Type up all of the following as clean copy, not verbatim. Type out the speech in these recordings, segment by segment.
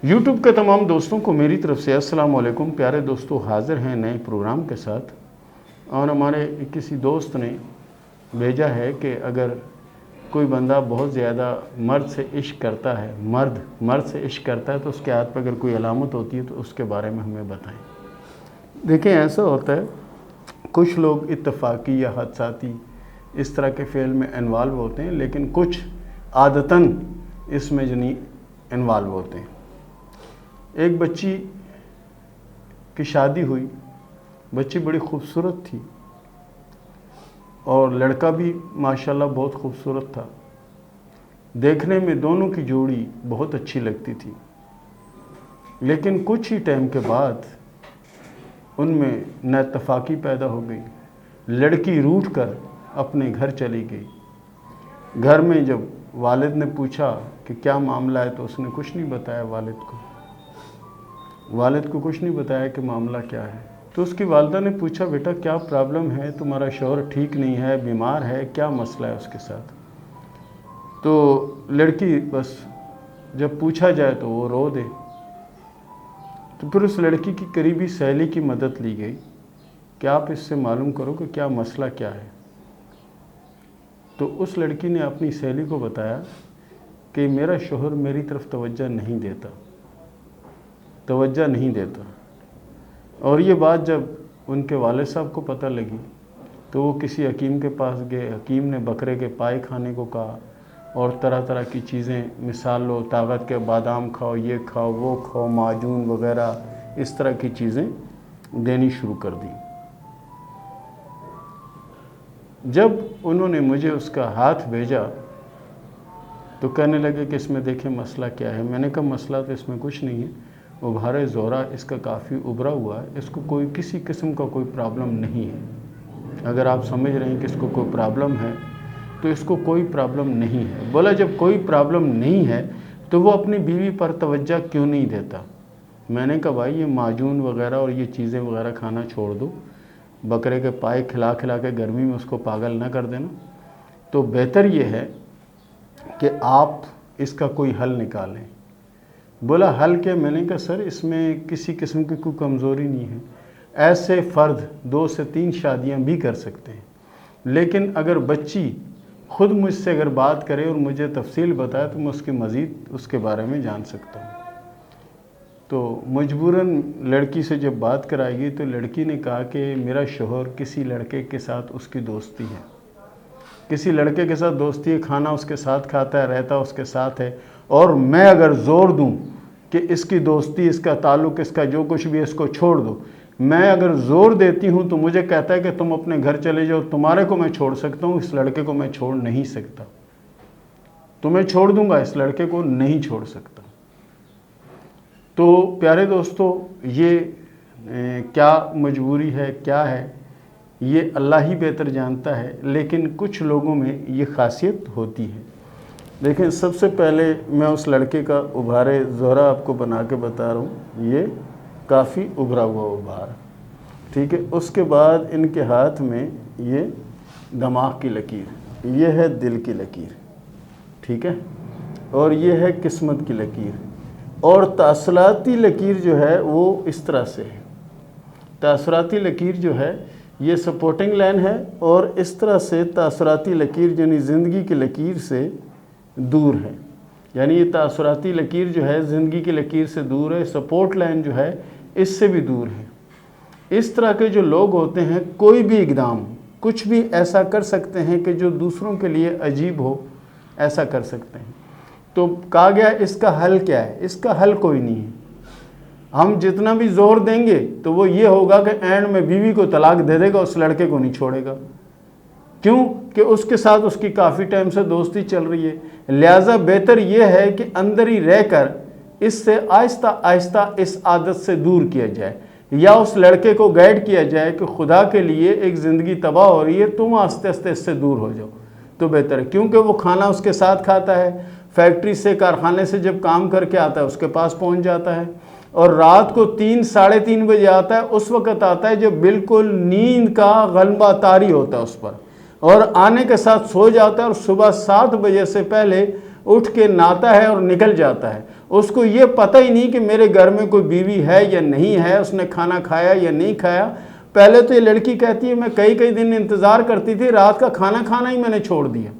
YouTube کے تمام دوستوں کو میری طرف سے السلام علیکم۔ پیارے دوستوں، حاضر ہیں نئے پروگرام کے ساتھ، اور ہمارے کسی دوست نے بھیجا ہے کہ اگر کوئی بندہ بہت زیادہ مرد سے عشق کرتا ہے، مرد سے عشق کرتا ہے تو اس کے ہاتھ پہ اگر کوئی علامت ہوتی ہے تو اس کے بارے میں ہمیں بتائیں۔ دیکھیں، ایسا ہوتا ہے کچھ لوگ اتفاقی یا حادثاتی اس طرح کے فعل میں انوالو ہوتے ہیں، لیکن کچھ عادتاً اس میں انوالو ہوتے ہیں۔ ایک بچی کی شادی ہوئی، بچی بڑی خوبصورت تھی اور لڑکا بھی ماشاءاللہ بہت خوبصورت تھا۔ دیکھنے میں دونوں کی جوڑی بہت اچھی لگتی تھی، لیکن کچھ ہی ٹائم کے بعد ان میں نااتفاقی پیدا ہو گئی۔ لڑکی روٹھ کر اپنے گھر چلی گئی۔ گھر میں جب والد نے پوچھا کہ کیا معاملہ ہے تو اس نے کچھ نہیں بتایا والد کو کچھ نہیں بتایا کہ معاملہ کیا ہے۔ تو اس کی والدہ نے پوچھا، بیٹا کیا پرابلم ہے، تمہارا شوہر ٹھیک نہیں ہے، بیمار ہے، کیا مسئلہ ہے اس کے ساتھ؟ تو لڑکی بس جب پوچھا جائے تو وہ رو دے۔ تو پھر اس لڑکی کی قریبی سہیلی کی مدد لی گئی کہ آپ اس سے معلوم کرو کہ کیا مسئلہ کیا ہے۔ تو اس لڑکی نے اپنی سہیلی کو بتایا کہ میرا شوہر میری طرف توجہ نہیں دیتا، اور یہ بات جب ان کے والد صاحب کو پتہ لگی تو وہ کسی حکیم کے پاس گئے۔ حکیم نے بکرے کے پائے کھانے کو کہا اور طرح طرح کی چیزیں، مثال لو طاقت کے بادام کھاؤ، یہ کھاؤ، وہ کھاؤ، معجون وغیرہ اس طرح کی چیزیں دینی شروع کر دی۔ جب انہوں نے مجھے اس کا ہاتھ بھیجا تو کہنے لگے کہ اس میں دیکھیں مسئلہ کیا ہے۔ میں نے کہا مسئلہ تو اس میں کچھ نہیں ہے، ابھار زورا اس کا کافی ابھرا ہوا ہے، اس کو کسی قسم کا کوئی پرابلم نہیں ہے۔ اگر آپ سمجھ رہے ہیں کہ اس کو کوئی پرابلم ہے تو اس کو کوئی پرابلم نہیں ہے۔ بولا جب کوئی پرابلم نہیں ہے تو وہ اپنی بیوی پر توجہ کیوں نہیں دیتا؟ میں نے کہا بھائی یہ معجون وغیرہ اور یہ چیزیں وغیرہ کھانا چھوڑ دو، بکرے کے پائے کھلا کے گرمی میں اس کو پاگل نہ کر دینا، تو بہتر یہ ہے کہ آپ اس کا کوئی حل نکالیں۔ بولا حل کیا؟ میں نے کہا سر اس میں کسی قسم کی کوئی کمزوری نہیں ہے، ایسے فرد 2 سے 3 شادیاں بھی کر سکتے ہیں، لیکن اگر بچی خود مجھ سے اگر بات کرے اور مجھے تفصیل بتائے تو میں اس کے مزید اس کے بارے میں جان سکتا ہوں۔ تو مجبوراً لڑکی سے جب بات کرائی گئی تو لڑکی نے کہا کہ میرا شوہر کسی لڑکے کے ساتھ اس کی دوستی ہے، کسی لڑکے کے ساتھ دوستی ہے، کھانا اس کے ساتھ کھاتا ہے، رہتا اس کے ساتھ ہے، اور میں اگر زور دوں کہ اس کی دوستی، اس کا تعلق، اس کا جو کچھ بھی اس کو چھوڑ دو، میں اگر زور دیتی ہوں تو مجھے کہتا ہے کہ تم اپنے گھر چلے جاؤ، تمہارے کو میں چھوڑ سکتا ہوں، اس لڑکے کو میں چھوڑ نہیں سکتا، تمہیں چھوڑ دوں گا، اس لڑکے کو نہیں چھوڑ سکتا۔ تو پیارے دوستو، یہ کیا مجبوری ہے، کیا ہے، یہ اللہ ہی بہتر جانتا ہے، لیکن کچھ لوگوں میں یہ خاصیت ہوتی ہے۔ دیکھیں، سب سے پہلے میں اس لڑکے کا ابھار زہرا آپ کو بنا کے بتا رہا ہوں، یہ کافی ابھرا ہوا ابھار، ٹھیک ہے۔ اس کے بعد ان کے ہاتھ میں یہ دماغ کی لکیر، یہ ہے دل کی لکیر، ٹھیک ہے، اور یہ ہے قسمت کی لکیر، اور تاثراتی لکیر جو ہے وہ اس طرح سے ہے۔ تاثراتی لکیر جو ہے یہ سپورٹنگ لائن ہے، اور اس طرح سے تاثراتی لکیر یعنی زندگی کی لکیر سے دور ہے، یعنی یہ تاثراتی لکیر جو ہے زندگی کی لکیر سے دور ہے، سپورٹ لائن جو ہے اس سے بھی دور ہے۔ اس طرح کے جو لوگ ہوتے ہیں کوئی بھی اقدام، کچھ بھی ایسا کر سکتے ہیں کہ جو دوسروں کے لیے عجیب ہو، ایسا کر سکتے ہیں۔ تو کہا گیا اس کا حل کیا ہے؟ اس کا حل کوئی نہیں ہے۔ ہم جتنا بھی زور دیں گے تو وہ یہ ہوگا کہ اینڈ میں بیوی کو طلاق دے دے گا، اس لڑکے کو نہیں چھوڑے گا۔ کیوں کہ اس کے ساتھ اس کی کافی ٹائم سے دوستی چل رہی ہے۔ لہٰذا بہتر یہ ہے کہ اندر ہی رہ کر اس سے آہستہ آہستہ اس عادت سے دور کیا جائے، یا اس لڑکے کو گائیڈ کیا جائے کہ خدا کے لیے ایک زندگی تباہ ہو رہی ہے، تم آہستہ آہستہ اس سے دور ہو جاؤ تو بہتر ہے۔ کیونکہ وہ کھانا اس کے ساتھ کھاتا ہے، فیکٹری سے، کارخانے سے جب کام کر کے آتا ہے اس کے پاس پہنچ جاتا ہے، اور رات کو 3 ساڑھے 3 بجے آتا ہے، اس وقت آتا ہے جب بالکل نیند کا غلبہ طاری ہوتا ہے اس پر، اور آنے کے ساتھ سو جاتا ہے، اور صبح 7 بجے سے پہلے اٹھ کے نہاتا ہے اور نکل جاتا ہے، اس کو یہ پتہ ہی نہیں کہ میرے گھر میں کوئی بیوی ہے یا نہیں ہے، اس نے کھانا کھایا یا نہیں کھایا۔ پہلے تو یہ لڑکی کہتی ہے میں کئی دن انتظار کرتی تھی، رات کا کھانا کھانا ہی میں نے چھوڑ دیا،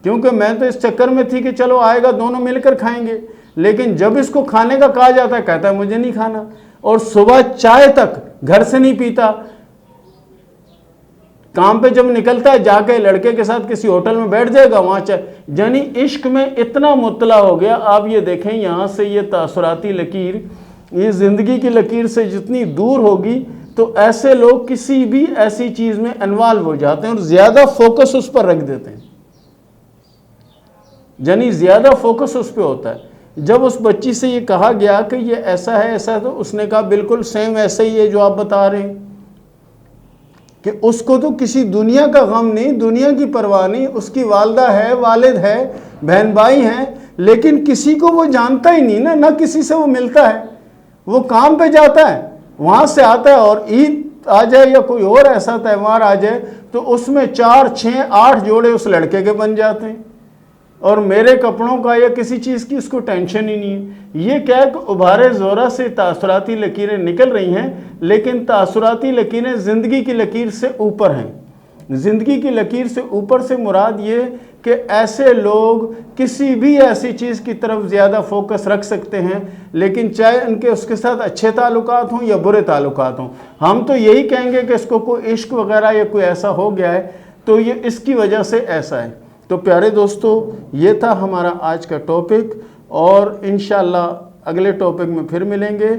کیونکہ میں تو اس چکر میں تھی کہ چلو آئے گا دونوں مل کر کھائیں گے، لیکن جب اس کو کھانے کا کہا جاتا ہے کہتا ہے مجھے نہیں کھانا، اور صبح چائے تک گھر سے نہیں پیتا۔ کام پہ جب نکلتا ہے جا کے لڑکے کے ساتھ کسی ہوٹل میں بیٹھ جائے گا، وہاں چائے، یعنی عشق میں اتنا مطلع ہو گیا۔ آپ یہ دیکھیں یہاں سے یہ تاثراتی لکیر، یہ زندگی کی لکیر سے جتنی دور ہوگی تو ایسے لوگ کسی بھی ایسی چیز میں انوالو ہو جاتے ہیں اور زیادہ فوکس اس پر رکھ دیتے ہیں، یعنی زیادہ فوکس اس پہ ہوتا ہے۔ جب اس بچی سے یہ کہا گیا کہ یہ ایسا ہے ایسا ہے، تو اس نے کہا بالکل سیم ایسا ہی ہے جو آپ بتا رہے ہیں، کہ اس کو تو کسی دنیا کا غم نہیں، دنیا کی پرواہ نہیں، اس کی والدہ ہے، والد ہے، بہن بھائی ہیں، لیکن کسی کو وہ جانتا ہی نہیں نا، نہ کسی سے وہ ملتا ہے۔ وہ کام پہ جاتا ہے، وہاں سے آتا ہے، اور عید آ جائے یا کوئی اور ایسا تہوار آ جائے تو اس میں 4 6 8 جوڑے اس لڑکے کے بن جاتے ہیں، اور میرے کپڑوں کا یا کسی چیز کی اس کو ٹینشن ہی نہیں ہے۔ یہ کیا ہے کہ ابھارے زورہ سے تاثراتی لکیریں نکل رہی ہیں، لیکن تاثراتی لکیریں زندگی کی لکیر سے اوپر ہیں۔ زندگی کی لکیر سے اوپر سے مراد یہ کہ ایسے لوگ کسی بھی ایسی چیز کی طرف زیادہ فوکس رکھ سکتے ہیں، لیکن چاہے ان کے اس کے ساتھ اچھے تعلقات ہوں یا برے تعلقات ہوں، ہم تو یہی کہیں گے کہ اس کو کوئی عشق وغیرہ یا کوئی ایسا ہو گیا ہے تو یہ اس کی وجہ سے ایسا ہے۔ تو پیارے دوستو، یہ تھا ہمارا آج کا ٹاپک، اور انشاءاللہ اگلے ٹاپک میں پھر ملیں گے،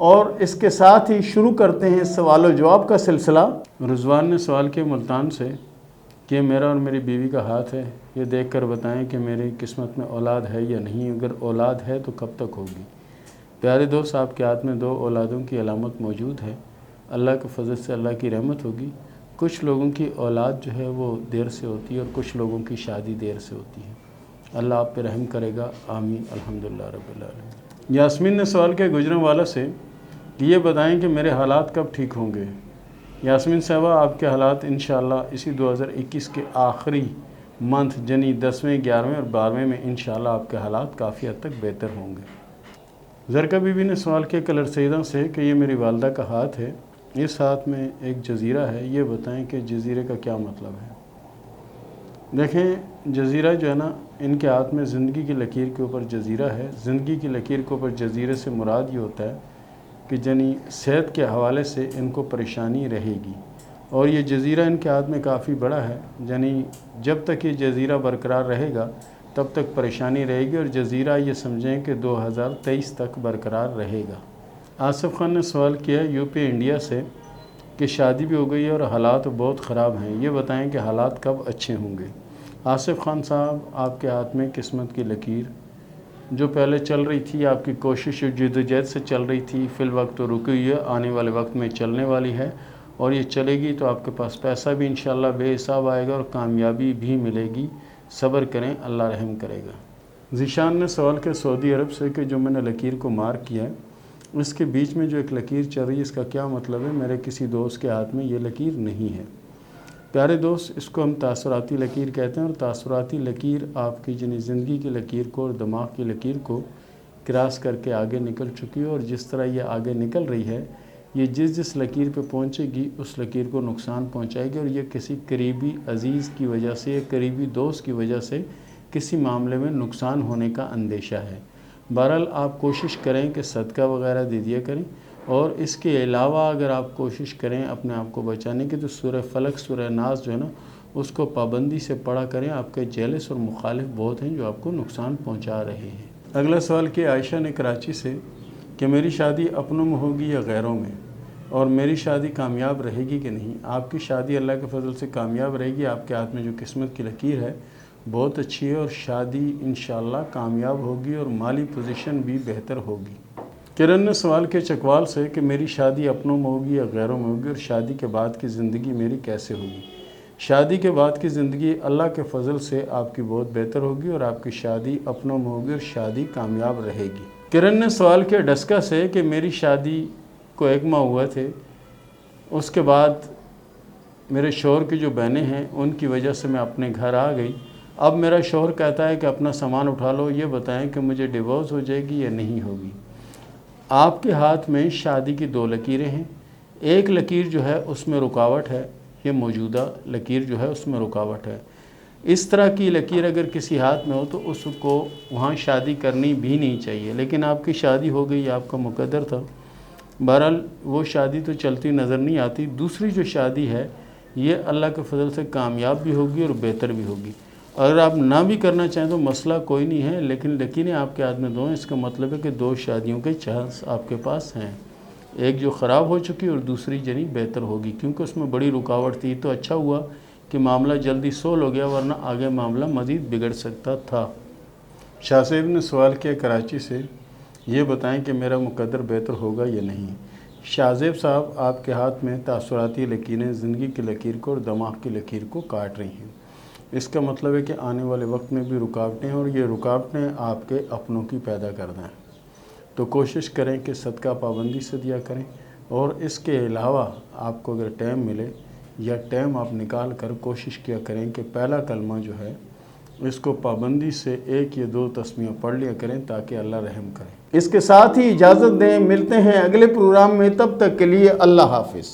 اور اس کے ساتھ ہی شروع کرتے ہیں سوال و جواب کا سلسلہ۔ رضوان نے سوال کیا ملتان سے کہ میرا اور میری بیوی کا ہاتھ ہے، یہ دیکھ کر بتائیں کہ میری قسمت میں اولاد ہے یا نہیں، اگر اولاد ہے تو کب تک ہوگی؟ پیارے دوست، آپ کے ہاتھ میں 2 اولادوں کی علامت موجود ہے، اللہ کے فضل سے اللہ کی رحمت ہوگی۔ کچھ لوگوں کی اولاد جو ہے وہ دیر سے ہوتی ہے، اور کچھ لوگوں کی شادی دیر سے ہوتی ہے۔ اللہ آپ پہ رحم کرے گا، آمین، الحمدللہ رب العالمین۔ یاسمین نے سوال کیا گجرانوالہ سے، یہ بتائیں کہ میرے حالات کب ٹھیک ہوں گے؟ یاسمین صاحبہ، آپ کے حالات انشاءاللہ اسی 2021 کے آخری منتھ یعنی 10ویں 11ویں اور 12ویں میں انشاءاللہ آپ کے حالات کافی حد تک بہتر ہوں گے۔ زرکا بی بی نے سوال کیا کلر سیدہ سے کہ یہ میری والدہ کا ہاتھ ہے، اس ہاتھ میں ایک جزیرہ ہے، یہ بتائیں کہ جزیرے کا کیا مطلب ہے؟ دیکھیں، جزیرہ جو ہے نا، ان کے ہاتھ میں زندگی کی لکیر کے اوپر جزیرہ ہے۔ زندگی کی لکیر کے اوپر جزیرے سے مراد یہ ہوتا ہے کہ یعنی صحت کے حوالے سے ان کو پریشانی رہے گی، اور یہ جزیرہ ان کے ہاتھ میں کافی بڑا ہے، یعنی جب تک یہ جزیرہ برقرار رہے گا تب تک پریشانی رہے گی، اور جزیرہ یہ سمجھیں کہ 2023 تک برقرار رہے گا۔ آصف خان نے سوال کیا یو پی انڈیا سے کہ شادی بھی ہو گئی ہے اور حالات بہت خراب ہیں، یہ بتائیں کہ حالات کب اچھے ہوں گے؟ آصف خان صاحب، آپ کے ہاتھ میں قسمت کی لکیر جو پہلے چل رہی تھی، آپ کی کوشش جدوجہد سے چل رہی تھی، فی الوقت تو رکی ہوئی ہے، آنے والے وقت میں چلنے والی ہے، اور یہ چلے گی تو آپ کے پاس پیسہ بھی انشاءاللہ بے حساب آئے گا اور کامیابی بھی ملے گی۔ صبر کریں، اللہ رحم کرے گا۔ ذیشان نے سوال کیا سعودی عرب سے کہ جو میں نے لکیر کو مارک کیا ہے، اس کے بیچ میں جو ایک لکیر چل رہی ہے، اس کا کیا مطلب ہے؟ میرے کسی دوست کے ہاتھ میں یہ لکیر نہیں ہے۔ پیارے دوست، اس کو ہم تاثراتی لکیر کہتے ہیں، اور تاثراتی لکیر آپ کی یعنی زندگی کی لکیر کو اور دماغ کی لکیر کو کراس کر کے آگے نکل چکی ہے، اور جس طرح یہ آگے نکل رہی ہے، یہ جس لکیر پہ پہنچے گی اس لکیر کو نقصان پہنچائے گی، اور یہ کسی قریبی عزیز کی وجہ سے یا قریبی دوست کی وجہ سے کسی معاملے میں نقصان ہونے کا اندیشہ ہے۔ بہرحال آپ کوشش کریں کہ صدقہ وغیرہ دے دیا کریں، اور اس کے علاوہ اگر آپ کوشش کریں اپنے آپ کو بچانے کی تو سورہ فلق، سورہ ناس جو ہے نا، اس کو پابندی سے پڑھا کریں۔ آپ کے جیلس اور مخالف بہت ہیں جو آپ کو نقصان پہنچا رہے ہیں۔ اگلا سوال کیا عائشہ نے کراچی سے کہ میری شادی اپنوں میں ہوگی یا غیروں میں، اور میری شادی کامیاب رہے گی کہ نہیں؟ آپ کی شادی اللہ کے فضل سے کامیاب رہے گی۔ آپ کے ہاتھ میں جو قسمت کی لکیر ہے بہت اچھی ہے، اور شادی انشاءاللہ کامیاب ہوگی اور مالی پوزیشن بھی بہتر ہوگی۔ کرن نے سوال کیا چکوال سے کہ میری شادی اپنوں میں ہوگی یا غیروں میں ہوگی، اور شادی کے بعد کی زندگی میری کیسے ہوگی؟ شادی کے بعد کی زندگی اللہ کے فضل سے آپ کی بہت بہتر ہوگی، اور آپ کی شادی اپنوں میں ہوگی اور شادی کامیاب رہے گی۔ کرن نے سوال کیا ڈسکا سے کہ میری شادی کو 1 ماہ ہوا تھے، اس کے بعد میرے شوہر کی جو بہنیں ہیں ان کی وجہ سے میں اپنے گھر آ گئی، اب میرا شوہر کہتا ہے کہ اپنا سامان اٹھا لو، یہ بتائیں کہ مجھے ڈیورس ہو جائے گی یا نہیں ہوگی؟ آپ کے ہاتھ میں شادی کی 2 لکیریں ہیں، ایک لکیر جو ہے اس میں رکاوٹ ہے، یہ موجودہ لکیر جو ہے اس میں رکاوٹ ہے۔ اس طرح کی لکیر اگر کسی ہاتھ میں ہو تو اس کو وہاں شادی کرنی بھی نہیں چاہیے، لیکن آپ کی شادی ہو گئی، آپ کا مقدر تھا، بہرحال وہ شادی تو چلتی نظر نہیں آتی۔ دوسری جو شادی ہے یہ اللہ کے فضل سے کامیاب بھی ہوگی اور بہتر بھی ہوگی۔ اگر آپ نہ بھی کرنا چاہیں تو مسئلہ کوئی نہیں ہے، لیکن لکیریں آپ کے ہاتھ میں 2 ہیں، اس کا مطلب ہے کہ 2 شادیوں کے چانس آپ کے پاس ہیں، ایک جو خراب ہو چکی اور دوسری جنی بہتر ہوگی، کیونکہ اس میں بڑی رکاوٹ تھی۔ تو اچھا ہوا کہ معاملہ جلدی سولو ہو گیا، ورنہ آگے معاملہ مزید بگڑ سکتا تھا۔ شاہ صاحب نے سوال کیا کراچی سے، یہ بتائیں کہ میرا مقدر بہتر ہوگا یا نہیں؟ شاہ زیب صاحب، آپ کے ہاتھ میں تاثراتی لکیریں زندگی کی لکیر کو اور دماغ کی لکیر کو کاٹ رہی ہیں۔ اس کا مطلب ہے کہ آنے والے وقت میں بھی رکاوٹیں ہیں، اور یہ رکاوٹیں آپ کے اپنوں کی پیدا کردہ ہیں۔ تو کوشش کریں کہ صدقہ پابندی سے دیا کریں، اور اس کے علاوہ آپ کو اگر ٹائم ملے یا ٹائم آپ نکال کر کوشش کیا کریں کہ پہلا کلمہ جو ہے اس کو پابندی سے 1 یا 2 تسمیہ پڑھ لیا کریں تاکہ اللہ رحم کرے۔ اس کے ساتھ ہی اجازت دیں، ملتے ہیں اگلے پروگرام میں، تب تک کے لیے اللہ حافظ۔